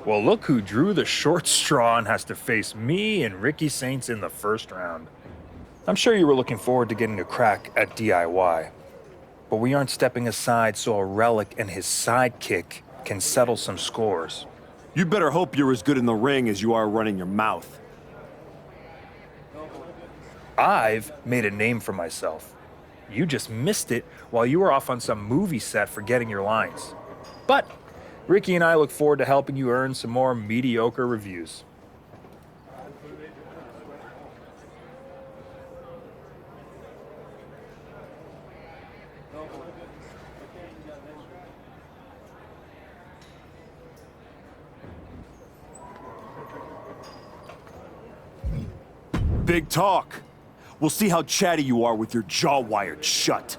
Well, look who drew the short straw and has to face me and Ricky Saints in the first round. I'm sure you were looking forward to getting a crack at DIY, but we aren't stepping aside so a relic and his sidekick can settle some scores. You better hope you're as good in the ring as you are running your mouth. I've made a name for myself. You just missed it while you were off on some movie set forgetting your lines. But Ricky and I look forward to helping you earn some more mediocre reviews. Big talk. We'll see how chatty you are with your jaw wired shut.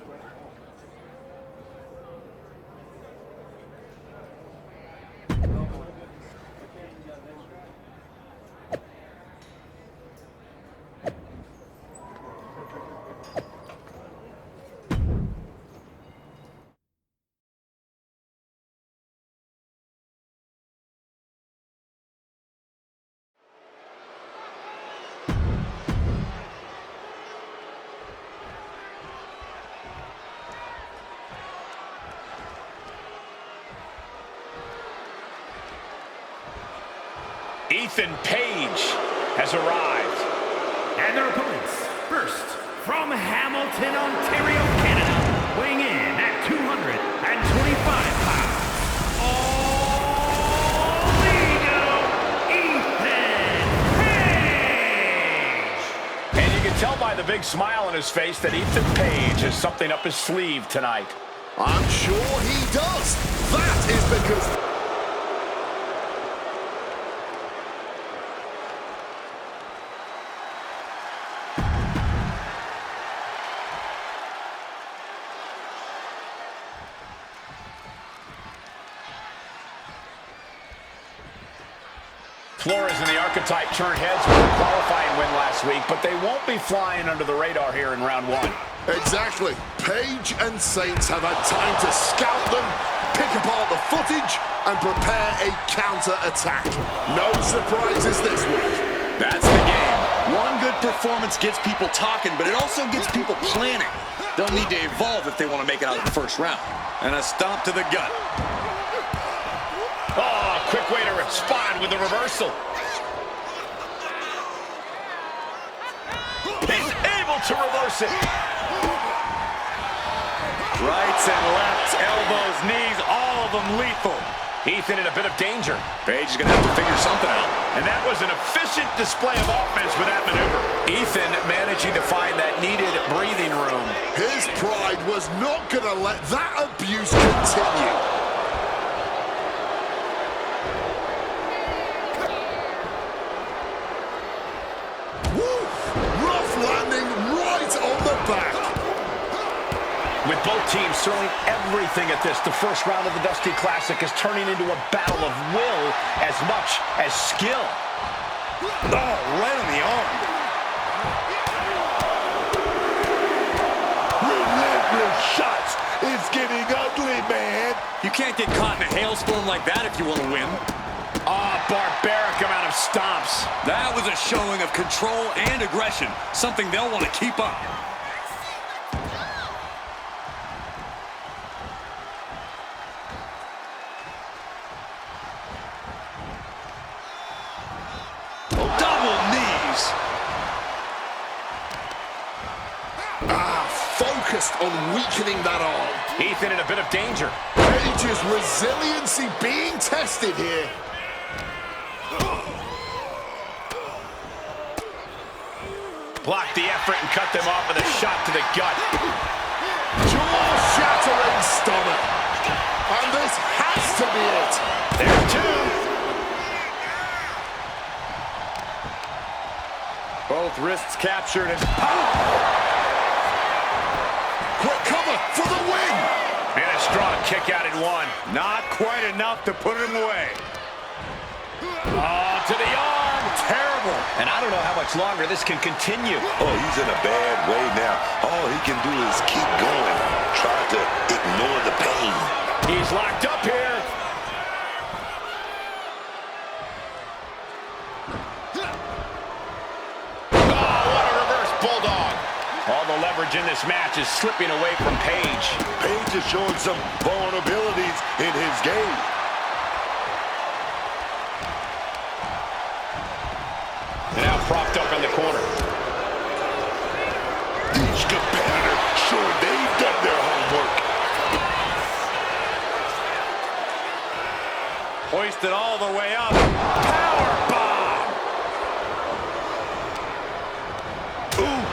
Ethan Page has arrived. And their opponents, first, from Hamilton, Ontario, Canada, weighing in at 225 pounds, Ethan Page! And you can tell by the big smile on his face that Ethan Page has something up his sleeve tonight. I'm sure he does. That is because... Flores and the Archetype turned heads with a qualifying win last week, but they won't be flying under the radar here in round one. Exactly. Page and Saints have had time to scout them, pick apart the footage, and prepare a counter-attack. No surprises this week. That's the game. One good performance gets people talking, but it also gets people planning. They'll need to evolve if they want to make it out of the first round. And a stomp to the gut. Oh, quick way to respond with a reversal. He's able to reverse it. Rights and lefts, elbows, knees, all of them lethal. Ethan in a bit of danger. Page is going to have to figure something out. And that was an efficient display of offense with that maneuver. Ethan managing to find that needed breathing room. His pride was not going to let that abuse continue. With both teams throwing everything at this, the first round of the Dusty Classic is turning into a battle of will as much as skill. Oh, right on the arm. Relentless shots. It's getting ugly, man. You can't get caught in a hailstorm like that if you want to win. Oh, barbaric amount of stomps. That was a showing of control and aggression, something they'll want to keep up. Focused on weakening that arm. Ethan in a bit of danger. Page's resiliency being tested here. Blocked the effort and cut them off with a shot to the gut. Jaw-shattering stomach. And this has to be it. There's two. Both wrists captured and quick cover for the win. And a strong kick out in one. not quite enough to put him away. Oh, to the arm. Terrible. And I don't know how much longer this can continue. Oh, he's in a bad way now. All he can do is keep going. Try to ignore the pain. He's locked up here. this match is slipping away from Page. Page is showing some vulnerabilities in his game. And now propped up in the corner. Each competitor sure they've done their homework. Hoisted all the way up. Power bomb! Ooh.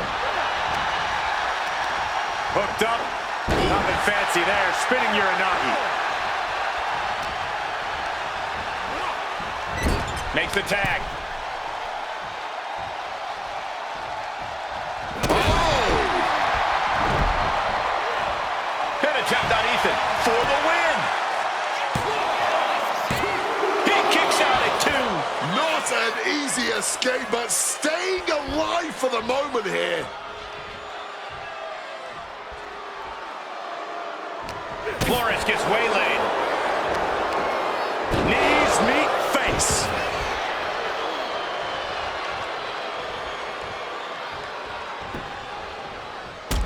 Hooked up. Nothing fancy there. Spinning Uranagi. Makes the tag. Pin attempt on Ethan for the win. He kicks out at 2. Not an easy escape, but staying alive for the moment here. Flores gets waylaid. Knees meet face.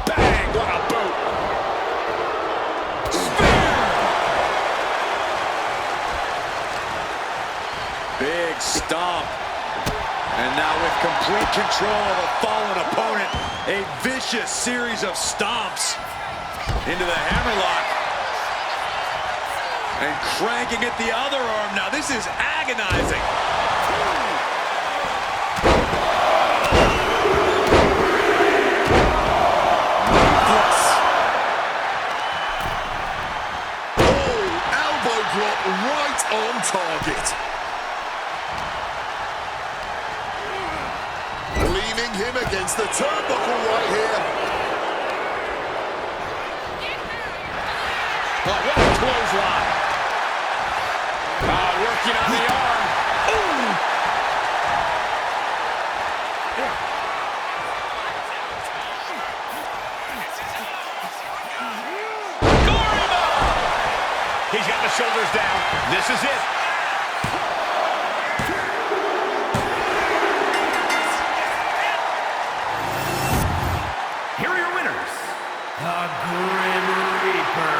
Bang, what a boot. Big stomp. And now with complete control of a fallen opponent, a vicious series of stomps into the hammerlock. And cranking at the other arm. Now this is agonizing. Oh, elbow drop right on target. Leaning him against the turnbuckle right here. Oh, what a clothesline. Working on the arm. Ooh. He's got the shoulders down. This is it. Here are your winners, the GrimReaper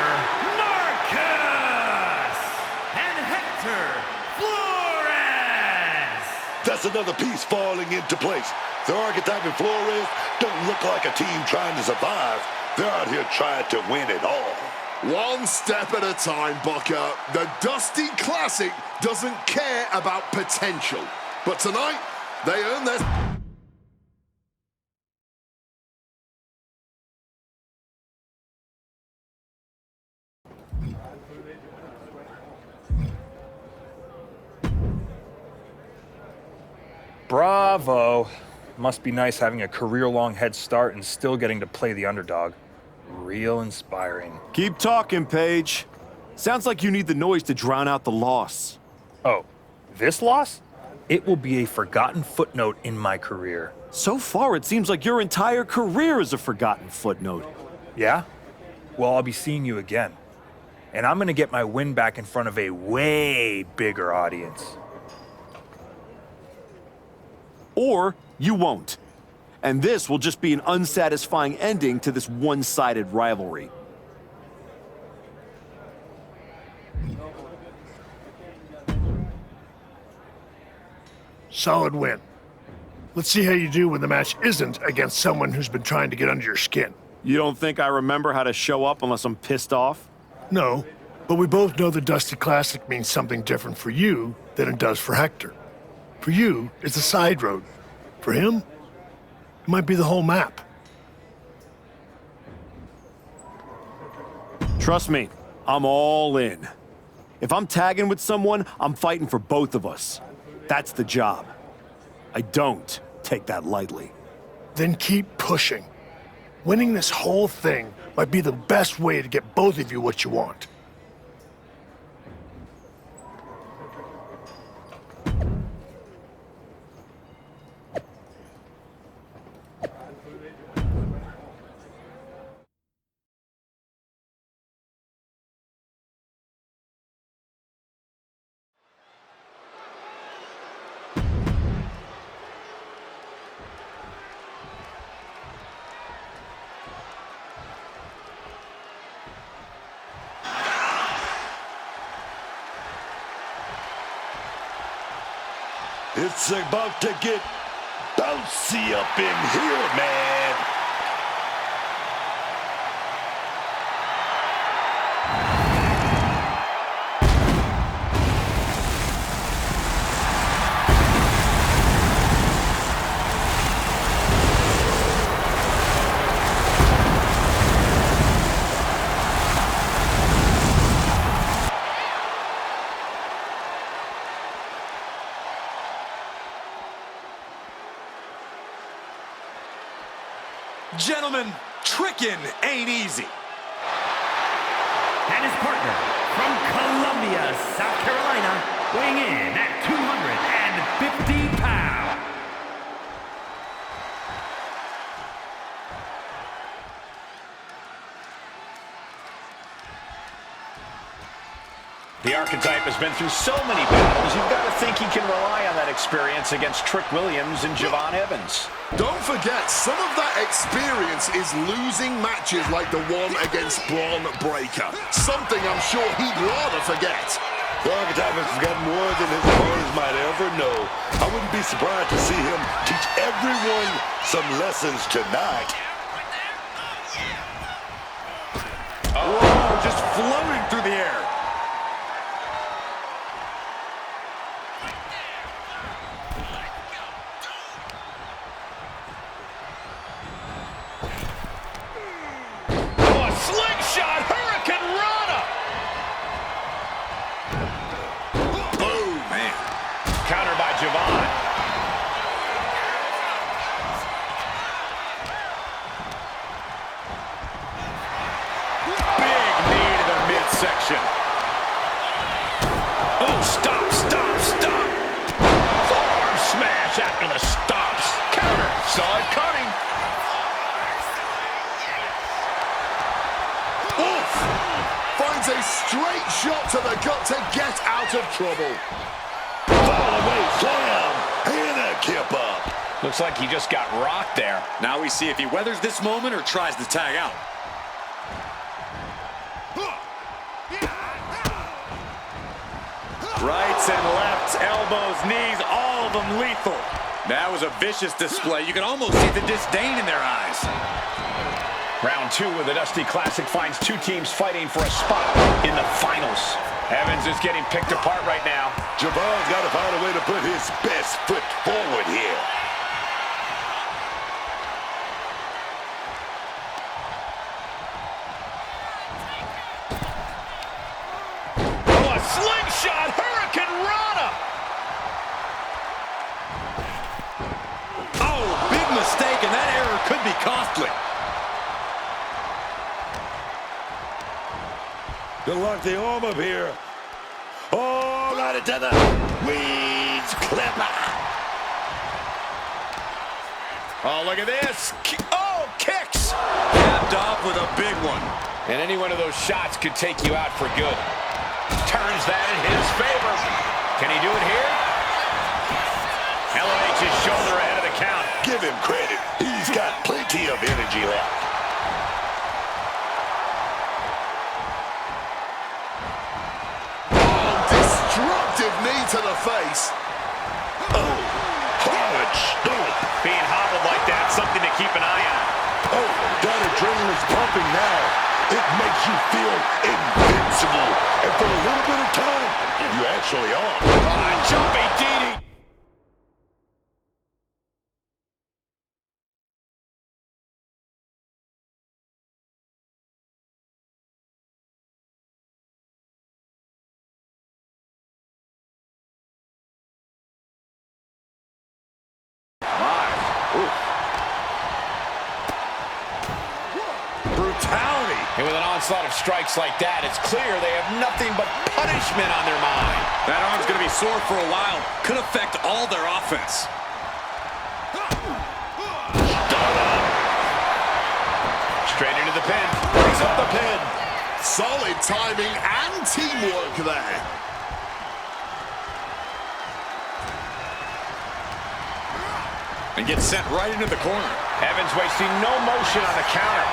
Markus and Hector Flores. That's another piece falling into place. The archetype and Flores don't look like a team trying to survive. They're out here trying to win it all. One step at a time, Bucker. The Dusty Classic doesn't care about potential. But tonight, they earn their... Bravo. Must be nice having a career-long head start and still getting to play the underdog. Real inspiring. Keep talking, Paige. Sounds like you need the noise to drown out the loss. Oh, this loss? It will be a forgotten footnote in my career. So far, it seems like your entire career is a forgotten footnote. Yeah? Well, I'll be seeing you again. And I'm gonna get my win back in front of a way bigger audience. Or you won't. And this will just be an unsatisfying ending to this one-sided rivalry. Solid win. Let's see how you do when the match isn't against someone who's been trying to get under your skin. You don't think I remember how to show up unless I'm pissed off? No, but we both know the Dusty Classic means something different for you than it does for Hector. For you, it's a side road. For him, it might be the whole map. Trust me, I'm all in. If I'm tagging with someone, I'm fighting for both of us. That's the job. I don't take that lightly. Then keep pushing. Winning this whole thing might be the best way to get both of you what you want. It's about to get bouncy up in here, man. Gentlemen, tricking ain't easy. And his partner from Columbia, South Carolina, weighing in at 250 pounds. The archetype has been through so many battles, you've got to think he can rely on that experience against Trick Williams and Javon Evans. Don't forget, some of that experience is losing matches like the one against Braun Breaker. Something I'm sure he'd rather forget. The archetype has forgotten more than his opponents might ever know. I wouldn't be surprised to see him teach everyone some lessons tonight. Oh, just floating through the air. Slingshot Hurricane Rana! Oh, man. Counter by Javon. Big knee to the midsection. Oh, stop, stop, stop. Forearm smash after the stops. Counter. Saw it coming. Finds a straight shot to the gut to get out of trouble. Fall away, slam, and a kip up. Looks like he just got rocked there. Now we see if he weathers this moment or tries to tag out. Rights and lefts, elbows, knees, all of them lethal. That was a vicious display. You can almost see the disdain in their eyes. Round two of the Dusty Classic finds two teams fighting for a spot in the finals. Evans is getting picked apart right now. Javon's got to find a way to put his best foot forward here. Oh, a slingshot Hurricane Rana! Oh, big mistake, and that error could be costly. To lock the arm up here. Oh, right into the weeds clipper. Oh, look at this. Oh, kicks! Capped off with a big one. And any one of those shots could take you out for good. Turns that in his favor. Can he do it here? LMH's shoulder ahead of the count. Give him credit. He's got plenty of energy left. Destructive knee to the face. Oh, hard stomp. Being hobbled like that, something to keep an eye on. Oh, that adrenaline's pumping now. It makes you feel invincible. And for a little bit of time, you actually are. Jumping DDT. Brutality. And with an onslaught of strikes like that, it's clear they have nothing but punishment on their mind. That arm's going to be sore for a while. Could affect all their offense. Straight into the pin. Brings up the pin. Solid timing and teamwork there. And gets sent right into the corner. Evans wasting no motion on the counter.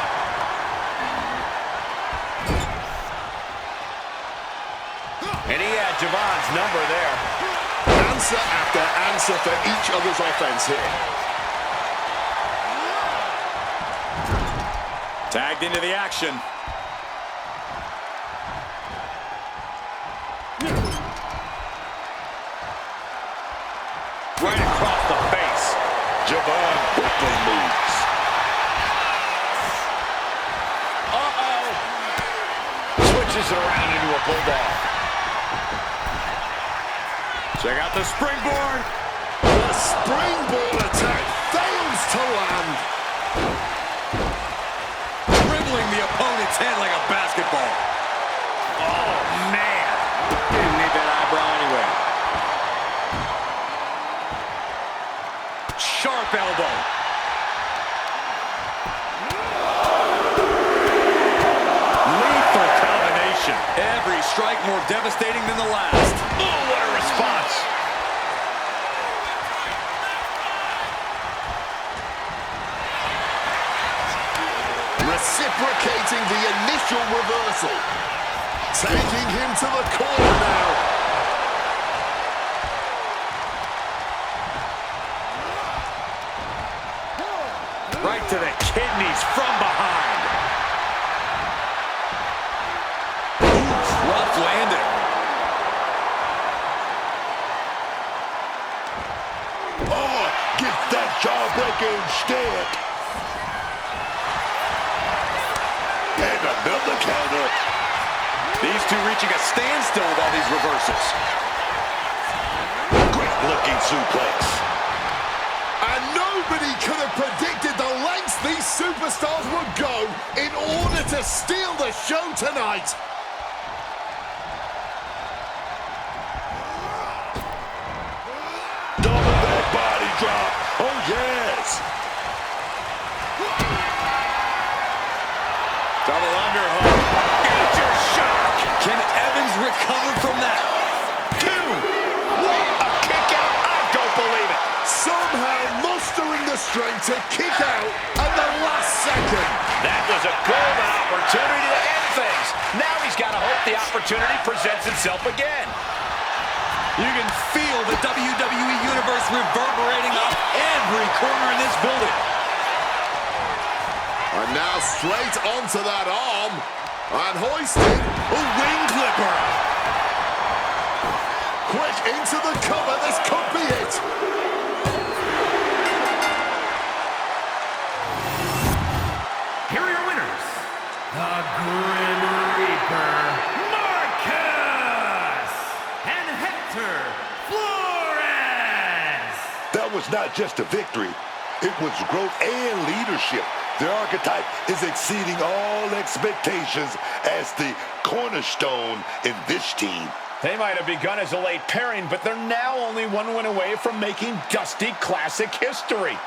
And he had Javon's number there. And Answer after answer for each other's offense here. Tagged into the action. Right across the face. Javon quickly moves. Uh-oh. Switches it around into a bulldog. Check out the springboard. The springboard attack fails to land. Dribbling the opponent's head like a basketball. Oh, man. Didn't need that eyebrow anyway. Sharp elbow. Lethal combination. Every strike more devastating than the last. Oh, what a response. Reciprocating the initial reversal. Taking him to the corner now. Right to the kidneys from behind. Rough landing. Oh, get that jawbreaker instead. And another counter. These two reaching a standstill with all these reversals. Great looking suplex. And nobody could have predicted the lengths these superstars would go in order to steal the show tonight. Double that body drop. Oh, yes. Double underhook. Major shock. Can Evans recover from that? 2. What a kick out. I don't believe it. Somehow mustering the strength to kick out at the last second. That was a golden opportunity to end things. Now he's got to hope the opportunity presents itself again. You can feel the WWE Universe reverberating off every corner in this building. And now straight onto that arm. And hoisting a wing clipper. Quick into the cover. This could be it. Here are your winners, the Grim Reaper Markus and Hector Flores. That was not just a victory. It was growth and leadership. Their archetype is exceeding all expectations as the cornerstone in this team. They might have begun as a late pairing, but they're now only one win away from making Dusty Classic history.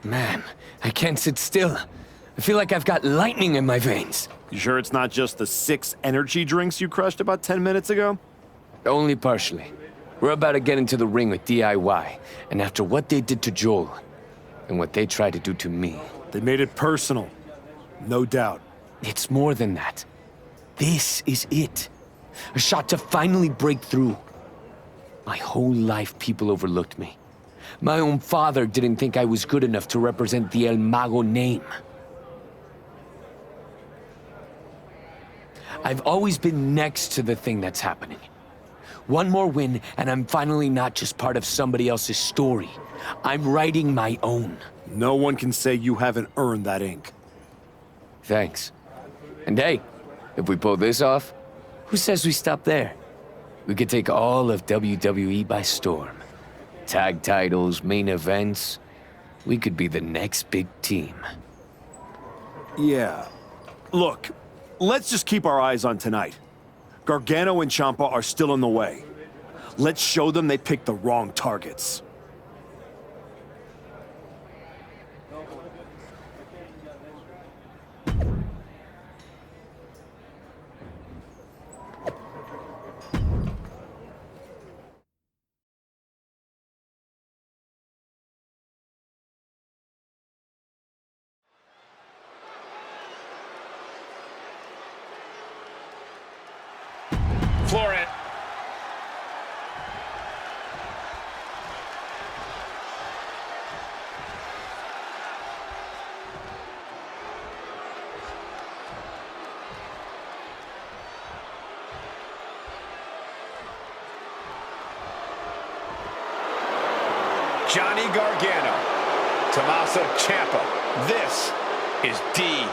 Man, I can't sit still. I feel like I've got lightning in my veins. You sure it's not just the 6 energy drinks you crushed about 10 minutes ago? Only partially. We're about to get into the ring with DIY, and after what they did to Joel, and what they tried to do to me... They made it personal. No doubt. It's more than that. This is it. A shot to finally break through. My whole life, people overlooked me. My own father didn't think I was good enough to represent the El Mago name. I've always been next to the thing that's happening. One more win, and I'm finally not just part of somebody else's story. I'm writing my own. No one can say you haven't earned that ink. Thanks. And hey, if we pull this off, who says we stop there? We could take all of WWE by storm. Tag titles, main events. We could be the next big team. Yeah. Look, let's just keep our eyes on tonight. Gargano and Ciampa are still in the way. Let's show them they picked the wrong targets. Johnny Gargano. Tommaso Ciampa. This is DIY.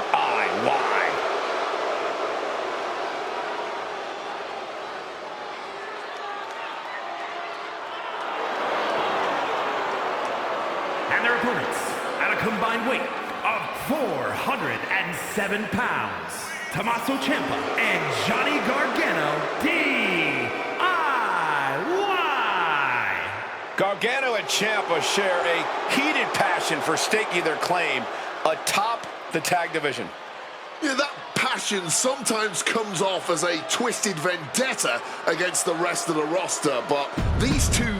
And their opponents, at a combined weight of 407 pounds, Tommaso Ciampa and Johnny Gargano, DIY. Gargano and Ciampa share a heated passion for staking their claim atop the tag division. Yeah, that passion sometimes comes off as a twisted vendetta against the rest of the roster, but these two...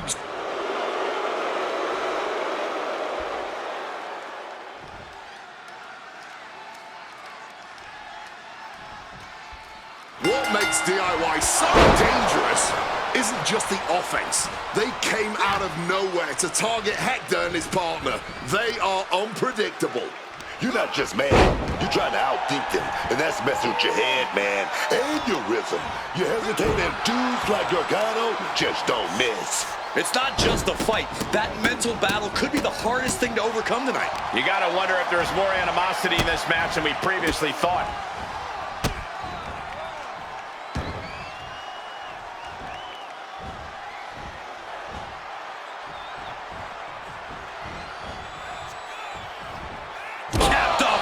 What makes DIY so dangerous isn't just the offense. They came out of nowhere to target Hector and his partner. They are unpredictable. You're not just mad, you're trying to outthink them, and that's messing with your head, man, and your rhythm. You hesitate, and dudes like Gargano just don't miss. It's not just the fight. That mental battle could be the hardest thing to overcome tonight. You gotta wonder if there's more animosity in this match than we previously thought.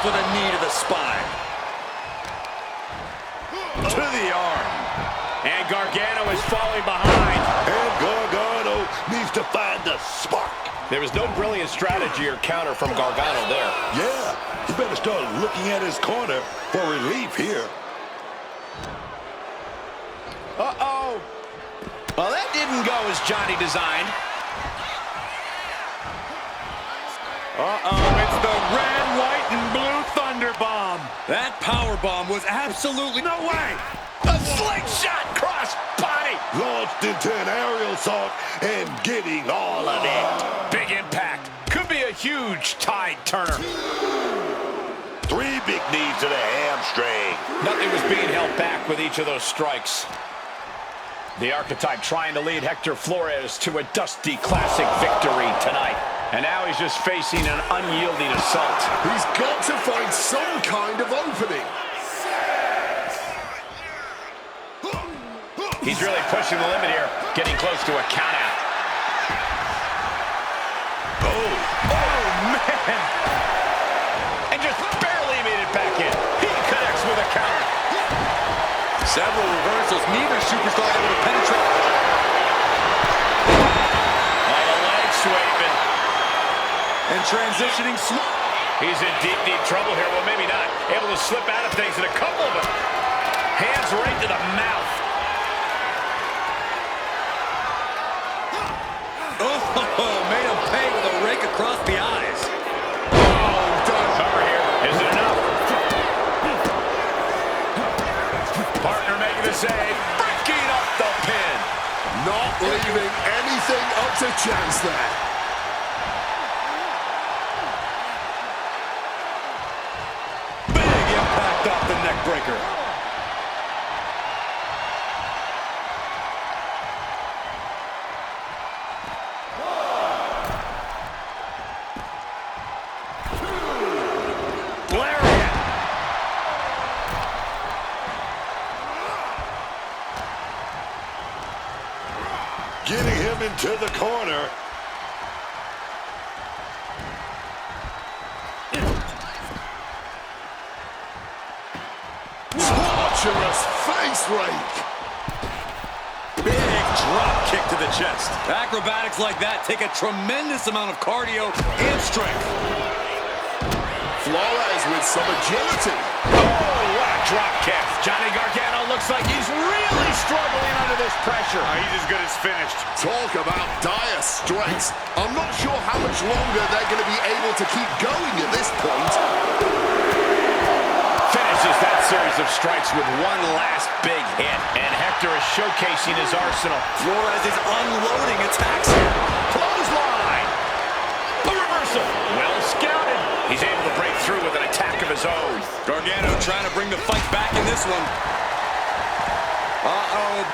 With a knee to the spine. To the arm. And Gargano is falling behind. And Gargano needs to find the spark. There was no brilliant strategy or counter from Gargano there. Yeah, he better start looking at his corner for relief here. Uh-oh. Well, that didn't go as Johnny designed. Uh-oh, it's the red, white, and blue Thunder Bomb. That power bomb was absolutely no way. A slingshot cross body. Launched into an aerial assault and getting all of it. Big impact. Could be a huge tide turner. 3 big knees to the hamstring. Nothing was being held back with each of those strikes. The Archetype trying to lead Hector Flores to a Dusty Classic victory tonight. And now he's just facing an unyielding assault. He's got to find some kind of opening. He's really pushing the limit here, getting close to a countout. Oh, man. And just barely made it back in. He connects with a counter. Several reversals, neither superstar able to penetrate. Like a leg sweeping. And transitioning smooth. He's in deep, deep trouble here. Well, maybe not. Able to slip out of things, and a couple of them. Hands right to the mouth. Oh, made him pay with a rake across the eyes. Oh, done. Cover here. Is it enough? Partner making the save. Breaking up the pin. Not leaving anything up to chance there. Off the neck breaker. Lariat. Getting him into the corner. Torturous face rake. Big drop kick to the chest. Acrobatics like that take a tremendous amount of cardio and strength. Flores with some agility. Oh, what a drop kick. Johnny Gargano looks like he's really struggling under this pressure. He's as good as finished. Talk about dire straits. I'm not sure how much longer they're going to be able to keep going at this point. Finishes that series of strikes with one last big hit. And Hector is showcasing his arsenal. Flores is unloading attacks here. Clothesline. A reversal. Well scouted. He's able to break through with an attack of his own. Gargano trying to bring the fight back in this one. Uh-oh.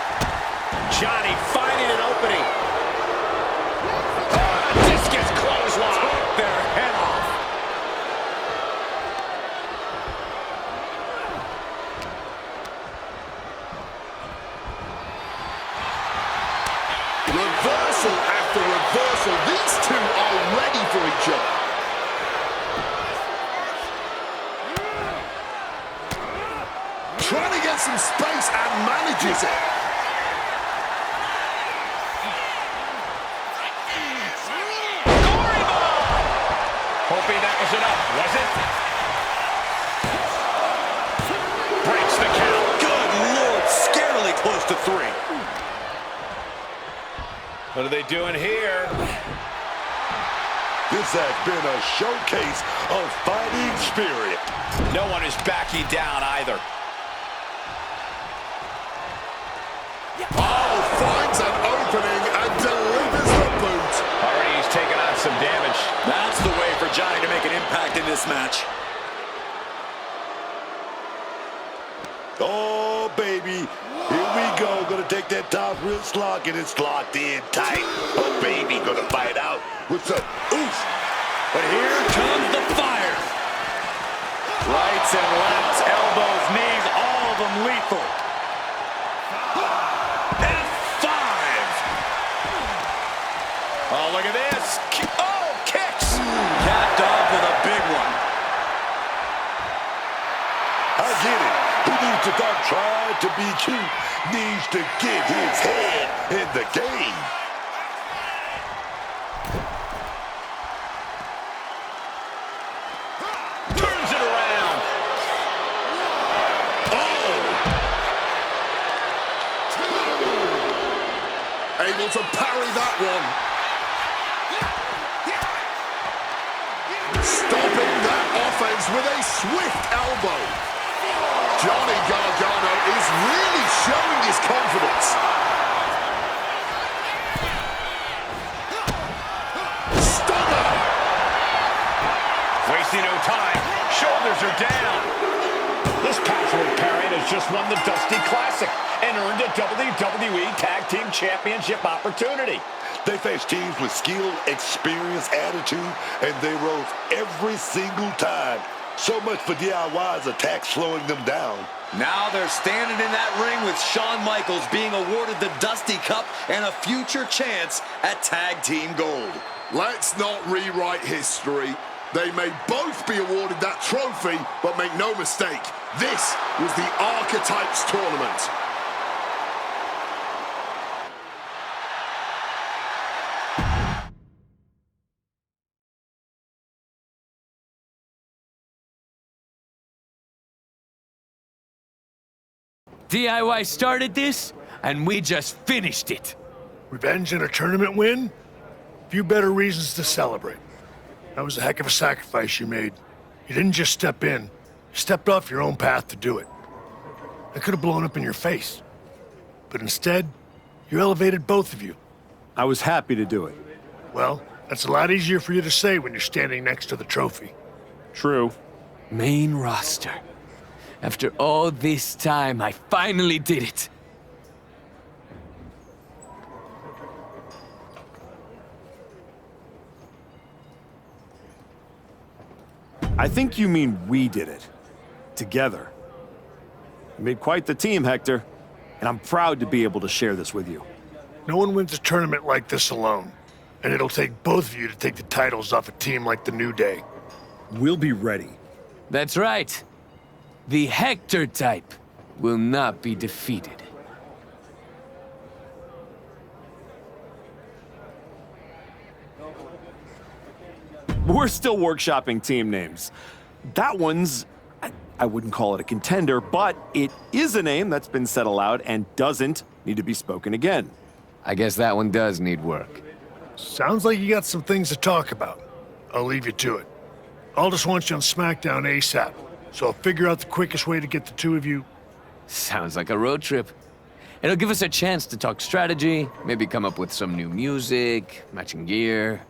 Johnny finding an opening. Discus reversal after reversal. These two are ready for each other. Trying to get some space and manages it. Hoping that was enough, was it? Breaks the count. Good Lord, scarily close to 3. What are they doing here? This has been a showcase of fighting spirit. No one is backing down either. Oh, finds an opening and delivers the boot. Already he's taken on some damage. That's the way for Johnny to make an impact in this match. Oh, baby. Here we go. Gonna take that top wrist lock, and it's locked in tight. Oh, baby. Gonna fight out with some oof. But here comes the fire. Rights and lefts, elbows, knees, all of them lethal. F5. Oh, look at this. Oh, kicks. Capped off with a big one. I get it. He needs to stop trying to be cute. Needs to get his head in the game. Turns it around. Able to parry that one. Stopping that offense with a swift elbow. Johnny Gargano is really showing his confidence. Stunner! Wasting no time. Shoulders are down. This password parrying has just won the Dusty Classic and earned a WWE Tag Team Championship opportunity. They face teams with skill, experience, attitude, and they rose every single time. So much for DIY's attacks slowing them down. Now they're standing in that ring with Shawn Michaels being awarded the Dusty Cup and a future chance at Tag Team Gold. Let's not rewrite history. They may both be awarded that trophy, but make no mistake, this was the Archetypes Tournament. DIY started this, and we just finished it. Revenge and a tournament win? Few better reasons to celebrate. That was a heck of a sacrifice you made. You didn't just step in. You stepped off your own path to do it. It could have blown up in your face. But instead, you elevated both of you. I was happy to do it. Well, that's a lot easier for you to say when you're standing next to the trophy. True. Main roster. After all this time, I finally did it. I think you mean we did it. Together. You made quite the team, Hector. And I'm proud to be able to share this with you. No one wins a tournament like this alone. And it'll take both of you to take the titles off a team like the New Day. We'll be ready. That's right. The Hector type will not be defeated. We're still workshopping team names. That one's, I wouldn't call it a contender, but it is a name that's been said aloud and doesn't need to be spoken again. I guess that one does need work. Sounds like you got some things to talk about. I'll leave you to it. Aldous wants you on SmackDown ASAP, so I'll figure out the quickest way to get the two of you. Sounds like a road trip. It'll give us a chance to talk strategy, maybe come up with some new music, matching gear.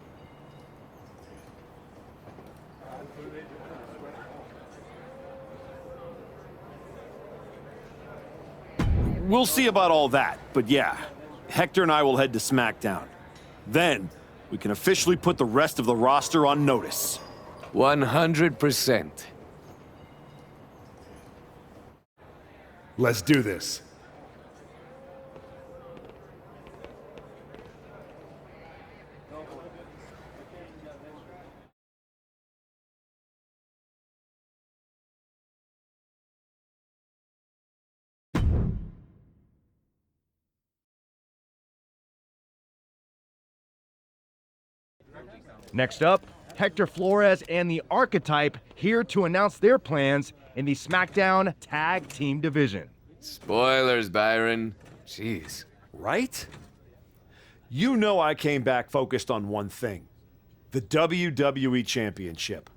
We'll see about all that, but yeah, Hector and I will head to SmackDown. Then, we can officially put the rest of the roster on notice. 100%. Let's do this. Next up, Hector Flores and the Archetype here to announce their plans in the SmackDown Tag Team Division. Spoilers, Byron. Jeez. Right? You know I came back focused on one thing. The WWE Championship.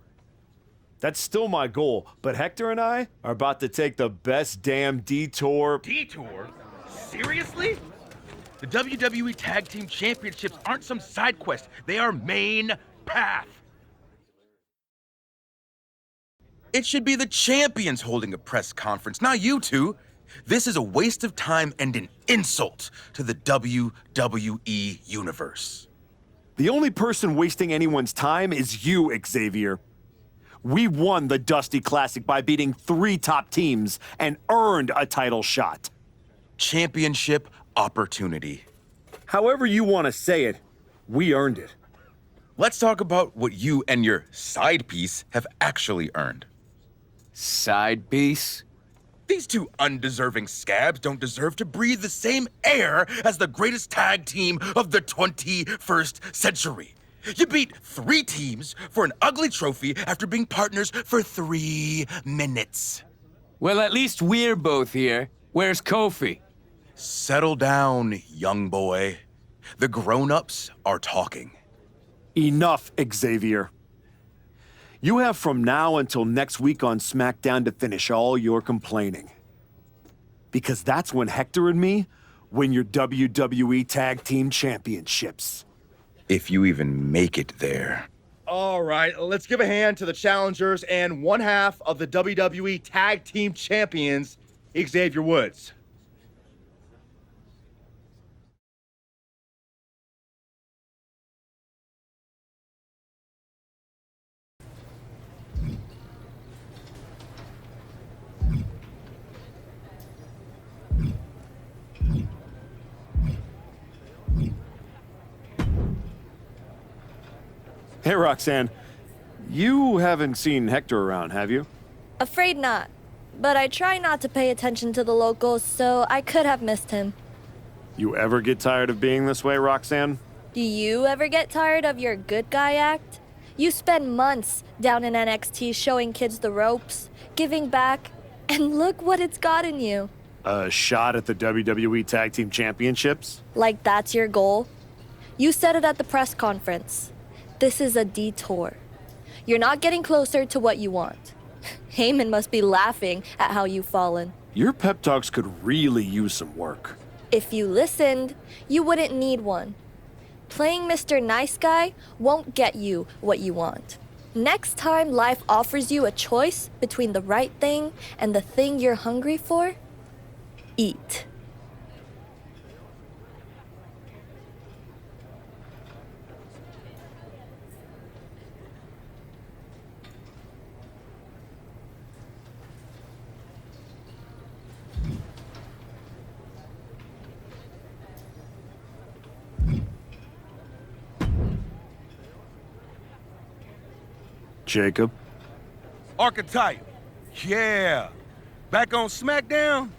That's still my goal, but Hector and I are about to take the best damn detour. Detour? Seriously? The WWE Tag Team Championships aren't some side quest. They are main path. It should be the champions holding a press conference, not you two. This is a waste of time and an insult to the WWE Universe. The only person wasting anyone's time is you, Xavier. We won the Dusty Classic by beating 3 top teams and earned a title shot. Championship opportunity. However you want to say it, we earned it. Let's talk about what you and your side piece have actually earned. Side piece? These two undeserving scabs don't deserve to breathe the same air as the greatest tag team of the 21st century. You beat 3 teams for an ugly trophy after being partners for 3 minutes. Well, at least we're both here. Where's Kofi? Settle down, young boy. The grown-ups are talking. Enough, Xavier. You have from now until next week on SmackDown to finish all your complaining. Because that's when Hector and me win your WWE Tag Team Championships. If you even make it there. All right, let's give a hand to the challengers and one half of the WWE Tag Team Champions, Xavier Woods. Hey, Roxanne. You haven't seen Hector around, have you? Afraid not. But I try not to pay attention to the locals, so I could have missed him. You ever get tired of being this way, Roxanne? Do you ever get tired of your good guy act? You spend months down in NXT showing kids the ropes, giving back, and look what it's gotten you. A shot at the WWE Tag Team Championships? Like that's your goal? You said it at the press conference. This is a detour. You're not getting closer to what you want. Heyman must be laughing at how you've fallen. Your pep talks could really use some work. If you listened, you wouldn't need one. Playing Mr. Nice Guy won't get you what you want. Next time life offers you a choice between the right thing and the thing you're hungry for, eat. Jacob? Archetype. Yeah. Back on SmackDown?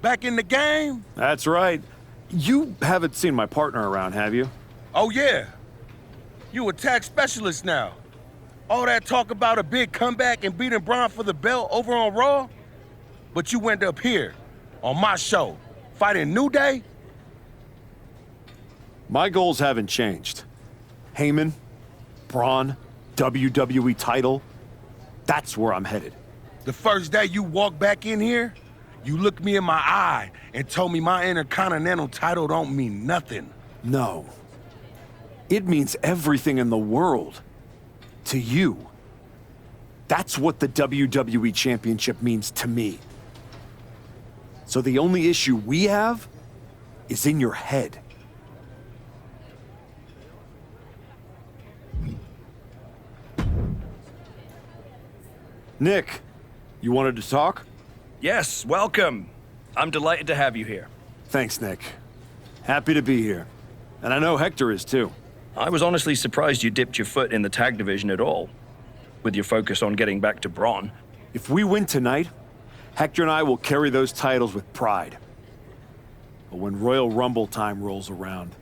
Back in the game? That's right. You haven't seen my partner around, have you? Oh, yeah. You a tag specialist now. All that talk about a big comeback and beating Braun for the belt over on Raw? But you went up here, on my show, fighting New Day? My goals haven't changed. Heyman, Braun, WWE title. That's where I'm headed. The first day you walked back in here, you looked me in my eye and told me my Intercontinental title don't mean nothing. No. It means everything in the world. To you. That's what the WWE Championship means to me. So the only issue we have is in your head. Nick, you wanted to talk? Yes, welcome. I'm delighted to have you here. Thanks, Nick. Happy to be here. And I know Hector is too. I was honestly surprised you dipped your foot in the tag division at all, with your focus on getting back to Braun. If we win tonight, Hector and I will carry those titles with pride. But when Royal Rumble time rolls around...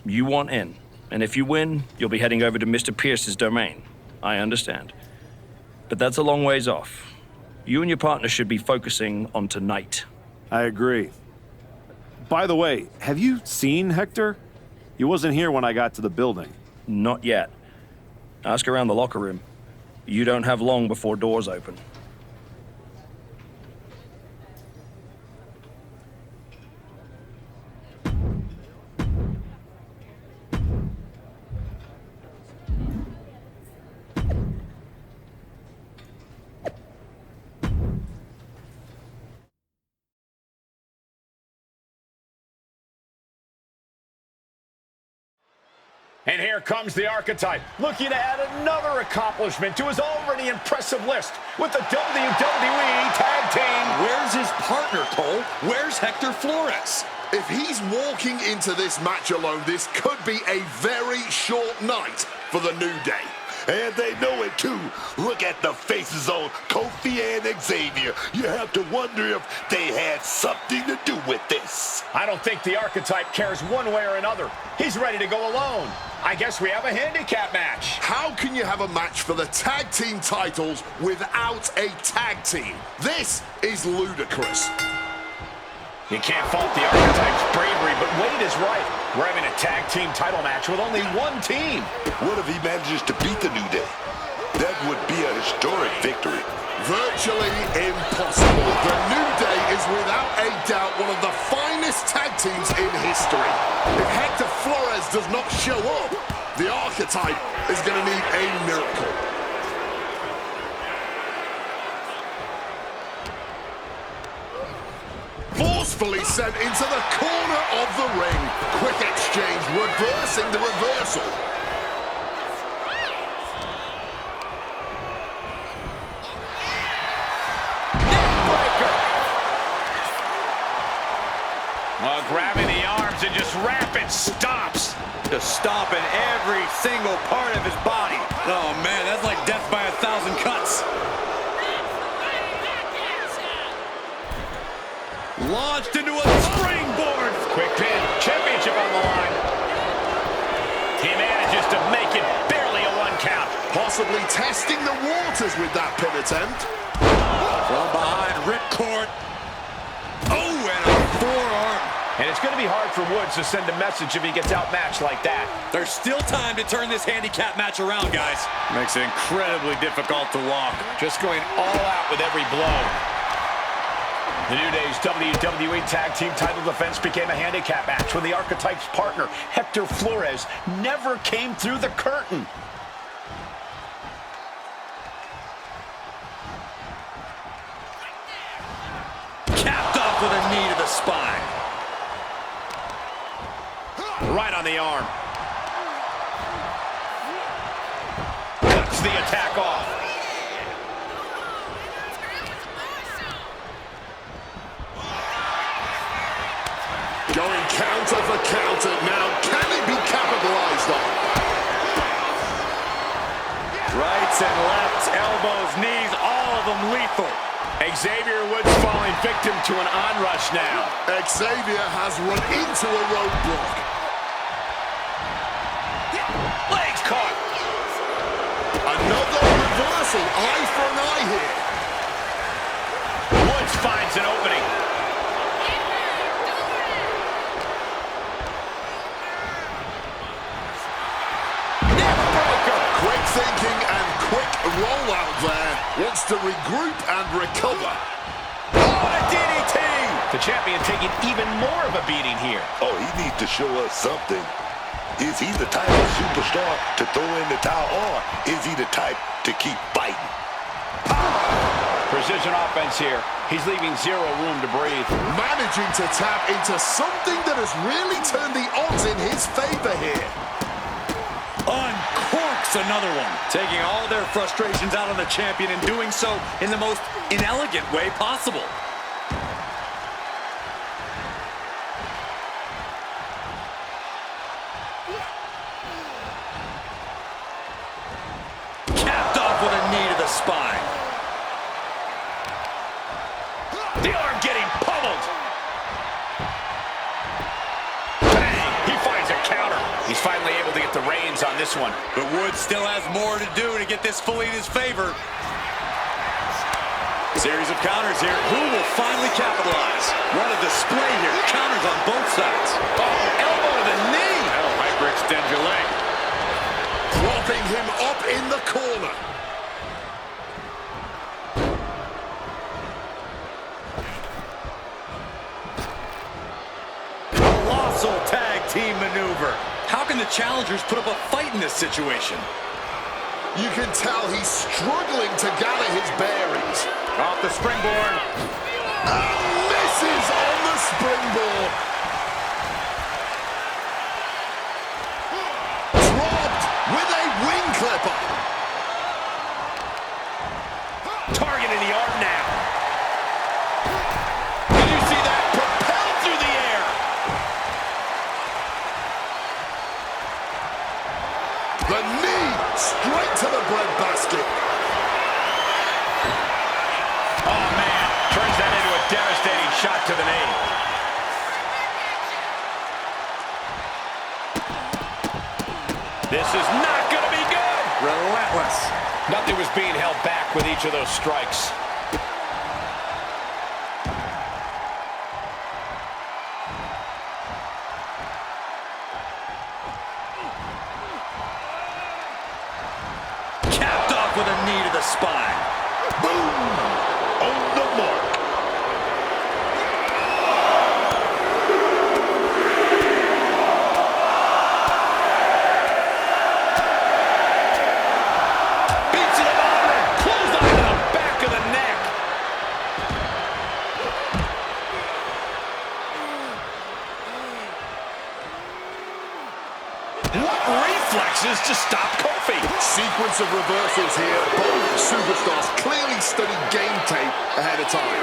You want in? And if you win, you'll be heading over to Mr. Pierce's domain. I understand. But that's a long ways off. You and your partner should be focusing on tonight. I agree. By the way, have you seen Hector? He wasn't here when I got to the building. Not yet. Ask around the locker room. You don't have long before doors open. And here comes the Archetype, looking to add another accomplishment to his already impressive list with the WWE Tag Team. Where's his partner, Cole? Where's Hector Flores? If he's walking into this match alone, this could be a very short night for the New Day. And they know it too. Look at the faces on Kofi and Xavier. You have to wonder if they had something to do with this. I don't think the Archetype cares one way or another. He's ready to go alone. I guess we have a handicap match. How can you have a match for the tag team titles without a tag team? This is ludicrous. You can't fault the Archetype's bravery, but Wade is right. We're having a tag team title match with only one team. What if he manages to beat the New Day? That would be a historic victory. Virtually impossible. The New Day is without a doubt one of the finest tag teams in history. If Hector Flores does not show up, the Archetype is going to need a miracle. Forcefully sent into the corner of the ring. Quick exchange, reversing the reversal. Grabbing the arms and just rapid stops. Just stomping every single part of his body. Oh man, that's like death by 1,000 cuts. Launched into a springboard. Quick pin, championship on the line. He manages to make it barely a 1 count. Possibly testing the waters with that pin attempt. From behind ripcord. Oh, and a forearm. And it's going to be hard for Woods to send a message if he gets outmatched like that. There's still time to turn this handicap match around, guys. Makes it incredibly difficult to walk. Just going all out with every blow. The New Day's WWE Tag Team title defense became a handicap match when the Archetype's partner, Hector Flores, never came through the curtain. Capped off with a knee to the spine. Right on the arm. Cuts the attack off. Going counter for counter now. Can it be capitalized on? Rights and lefts, elbows, knees, all of them lethal. Xavier Woods falling victim to an onrush now. Xavier has run into a roadblock. Legs caught. Another reversal. Eye for an eye here. Woods finds an opening. Quick thinking and quick rollout there. Wants to regroup and recover. Oh, a DDT! The champion taking even more of a beating here. Oh, he needs to show us something. Is he the type of superstar to throw in the towel, or is he the type to keep fighting? Precision offense here. He's leaving zero room to breathe. Managing to tap into something that has really turned the odds in his favor here. Uncorks another one. Taking all their frustrations out on the champion and doing so in the most inelegant way possible. Capped off with a knee to the spine. The arm getting pummeled. Bang! He finds a counter. He's finally able able to get the reins on this one. But Woods still has more to do to get this fully in his favor. Series of counters here. Who will finally capitalize? What a display here. Counters on both sides. Oh, elbow to the knee. That'll hyperextend your leg. Propping him up in the corner. Colossal tag team maneuver. How can the challengers put up a fight in this situation? You can tell he's struggling to gather his bearings. Off the springboard. And misses on the springboard. Dropped with a wing clipper. Targeting the arm now. Did you see that? Propelled through the air. The knee straight to the breadbasket. Oh, man. Turns that into a devastating shot to the knee. This is not going to be good. Relentless. Nothing was being held back with each of those strikes. Capped off with a knee to the spine. Boom! On the mark. Beats to the bottom. Closed on to the back of the neck. What reflexes to stop Kofi? Sequence of reversals here. Both superstars clearly studied game tape ahead of time.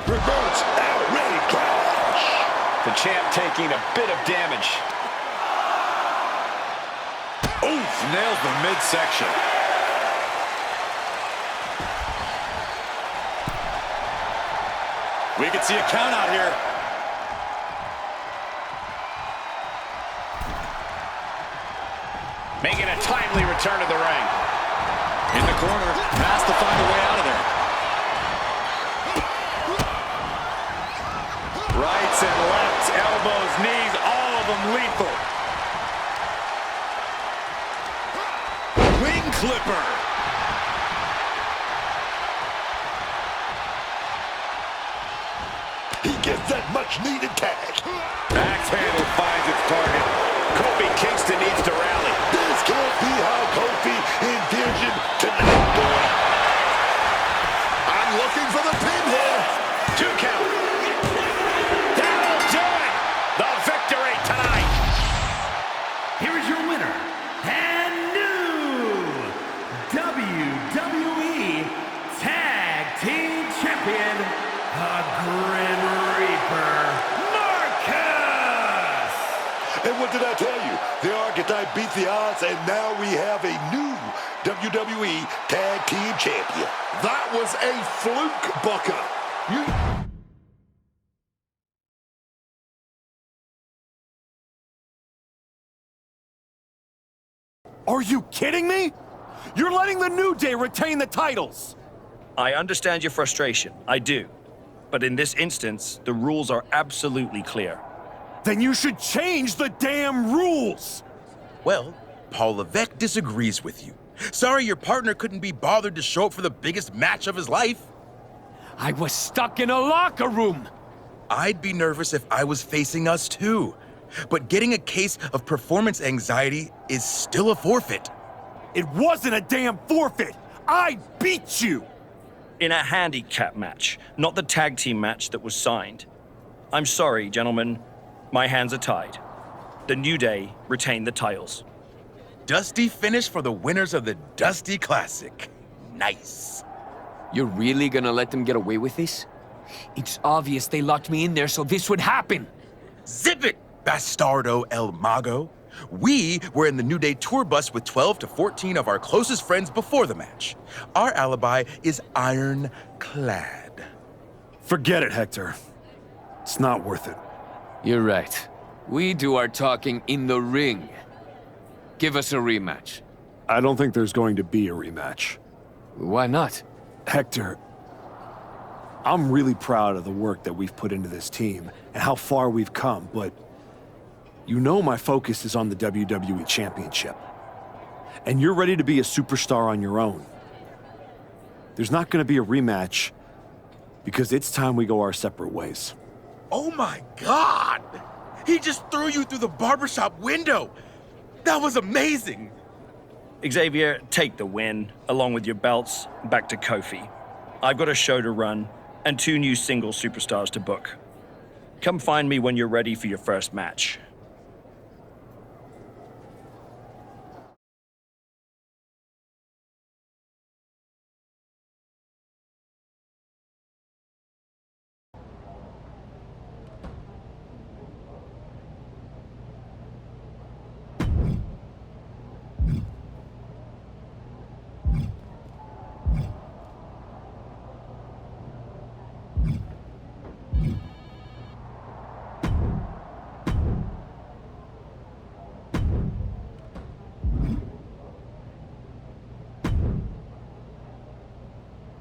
Reverse outright crash. The champ taking a bit of damage. Oof, nails the midsection. We can see a count out here. Making a timely return to the ring. In the corner, has to find a way out of there. Rights and lefts, elbows, knees, all of them lethal. Wing clipper. He gets that much needed cash. Axe handle finds its target. Kofi Kingston needs to rally. This can't be how Kofi envisioned tonight, boy. And looking for the pin here. 2 count. That'll do it. The victory tonight. Here is your winner and new WWE Tag Team Champion, the Grim Reaper Markus. And what did I tell you? The Archetype beat the odds, and now we have a new WWE Tag Team Champion. That was a fluke, Booker. Are you kidding me? You're letting the New Day retain the titles. I understand your frustration. I do. But in this instance, the rules are absolutely clear. Then you should change the damn rules. Well, Paul Levesque disagrees with you. Sorry your partner couldn't be bothered to show up for the biggest match of his life. I was stuck in a locker room. I'd be nervous if I was facing us too. But getting a case of performance anxiety is still a forfeit. It wasn't a damn forfeit. I beat you. In a handicap match, not the tag team match that was signed. I'm sorry, gentlemen. My hands are tied. The New Day retain the titles. Dusty finish for the winners of the Dusty Classic. Nice. You're really gonna let them get away with this? It's obvious they locked me in there so this would happen. Zip it, Bastardo El Mago. We were in the New Day tour bus with 12 to 14 of our closest friends before the match. Our alibi is ironclad. Forget it, Hector. It's not worth it. You're right. We do our talking in the ring. Give us a rematch. I don't think there's going to be a rematch. Why not? Hector, I'm really proud of the work that we've put into this team and how far we've come, but you know my focus is on the WWE Championship. And you're ready to be a superstar on your own. There's not going to be a rematch because it's time we go our separate ways. Oh my God! He just threw you through the barbershop window! That was amazing! Xavier, take the win, along with your belts, back to Kofi. I've got a show to run, and 2 new single superstars to book. Come find me when you're ready for your first match.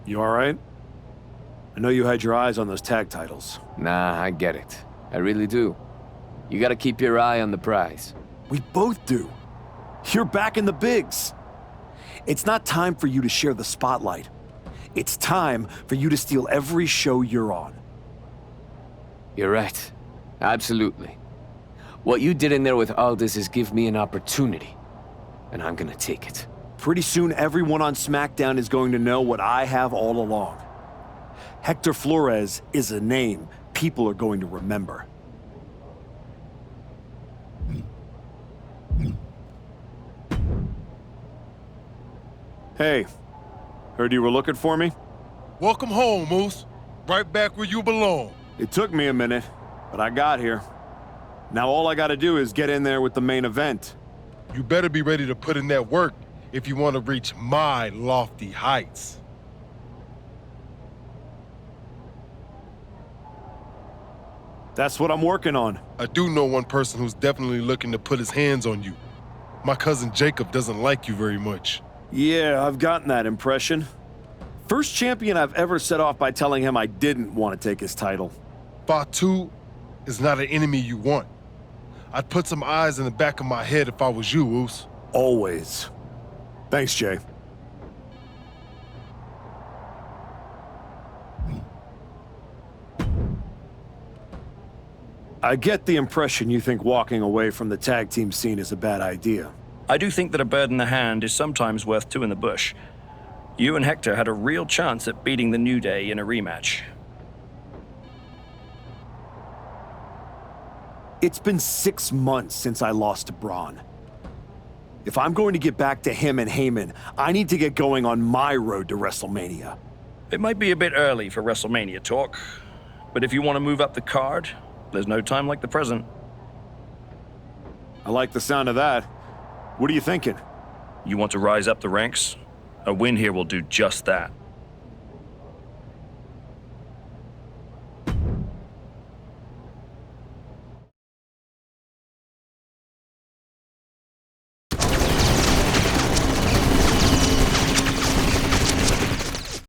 You all right? I know you had your eyes on those tag titles. Nah, I get it. I really do. You gotta keep your eye on the prize. We both do. You're back in the bigs. It's not time for you to share the spotlight. It's time for you to steal every show you're on. You're right. Absolutely. What you did in there with Aldis is give me an opportunity. And I'm gonna take it. Pretty soon, everyone on SmackDown is going to know what I have all along. Hector Flores is a name people are going to remember. Hey, heard you were looking for me? Welcome home, Moose. Right back where you belong. It took me a minute, but I got here. Now all I gotta do is get in there with the main event. You better be ready to put in that work if you want to reach my lofty heights. That's what I'm working on. I do know one person who's definitely looking to put his hands on you. My cousin Jacob doesn't like you very much. Yeah, I've gotten that impression. First champion I've ever set off by telling him I didn't want to take his title. Fatu is not an enemy you want. I'd put some eyes in the back of my head if I was you, Oos. Always. Thanks, Jay. I get the impression you think walking away from the tag team scene is a bad idea. I do think that a bird in the hand is sometimes worth 2 in the bush. You and Hector had a real chance at beating the New Day in a rematch. It's been 6 months since I lost to Braun. If I'm going to get back to him and Heyman, I need to get going on my road to WrestleMania. It might be a bit early for WrestleMania talk, but if you want to move up the card, there's no time like the present. I like the sound of that. What are you thinking? You want to rise up the ranks? A win here will do just that.